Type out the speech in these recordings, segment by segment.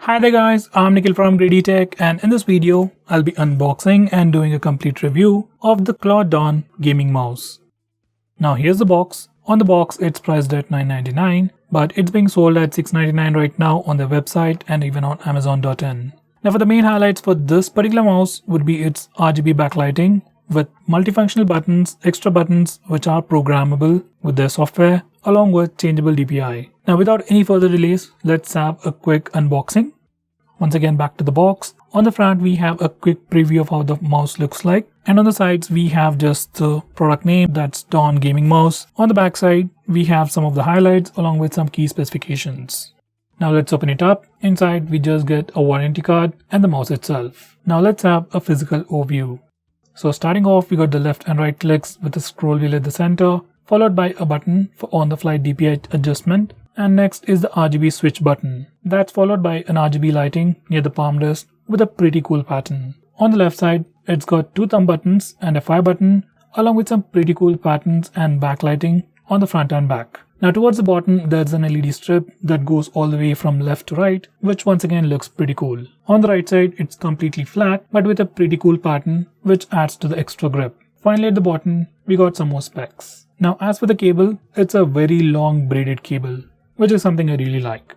Hi there guys, I'm Nikhil from GreedyTech, and in this video, I'll be unboxing and doing a complete review of the Dawon gaming mouse. Now here's the box. On the box, it's priced at $9.99, but it's being sold at $6.99 right now on their website and even on Amazon.in. Now for the main highlights for this particular mouse would be its RGB backlighting with multifunctional buttons, extra buttons which are programmable with their software along with changeable DPI. Now without any further delays, let's have a quick unboxing. Once again, back to the box. On the front we have a quick preview of how the mouse looks like, and on the sides we have just the product name, that's Dawon gaming mouse. On the back side we have some of the highlights along with some key specifications. Now let's open it up. Inside we just get a warranty card and the mouse itself. Now let's have a physical overview. So starting off, we got the left and right clicks with a scroll wheel at the center, followed by a button for on-the-fly DPI adjustment, and next is the RGB switch button. That's followed by an RGB lighting near the palm rest with a pretty cool pattern. On the left side, it's got two thumb buttons and a fire button, along with some pretty cool patterns and backlighting on the front and back. Now towards the bottom, there's an LED strip that goes all the way from left to right, which once again looks pretty cool. On the right side, it's completely flat, but with a pretty cool pattern, which adds to the extra grip. Finally at the bottom, we got some more specs. Now as for the cable, it's a very long braided cable, which is something I really like.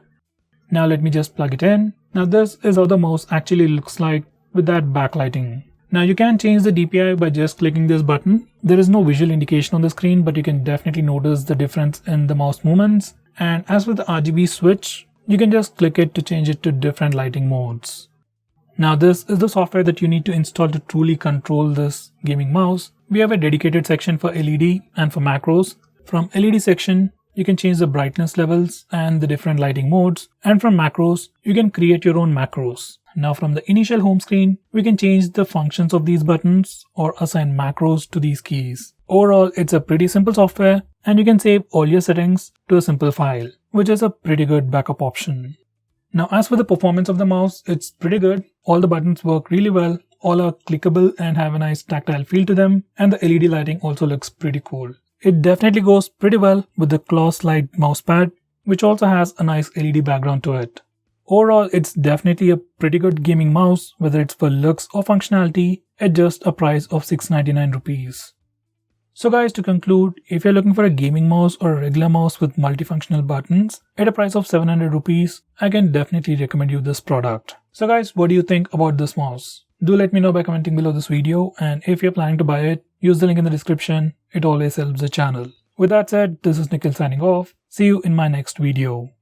Now let me just plug it in. Now this is how the mouse actually looks like with that backlighting. Now you can change the DPI by just clicking this button. There is no visual indication on the screen, but you can definitely notice the difference in the mouse movements. And as for the RGB switch, you can just click it to change it to different lighting modes. Now this is the software that you need to install to truly control this gaming mouse. We have a dedicated section for LED and for macros. From LED section, you can change the brightness levels and the different lighting modes. And from macros, you can create your own macros. Now from the initial home screen, we can change the functions of these buttons or assign macros to these keys. Overall, it's a pretty simple software, and you can save all your settings to a simple file, which is a pretty good backup option. Now as for the performance of the mouse, it's pretty good. All the buttons work really well, all are clickable and have a nice tactile feel to them, and the LED lighting also looks pretty cool. It definitely goes pretty well with the claw slide mousepad, which also has a nice LED background to it. Overall, it's definitely a pretty good gaming mouse, whether it's for looks or functionality, at just a price of 699 rupees. So guys, to conclude, if you're looking for a gaming mouse or a regular mouse with multifunctional buttons at a price of 700 rupees, I can definitely recommend you this product. So guys, what do you think about this mouse? Do let me know by commenting below this video, and if you're planning to buy it, use the link in the description. It always helps the channel. With that said, this is Nikhil signing off. See you in my next video.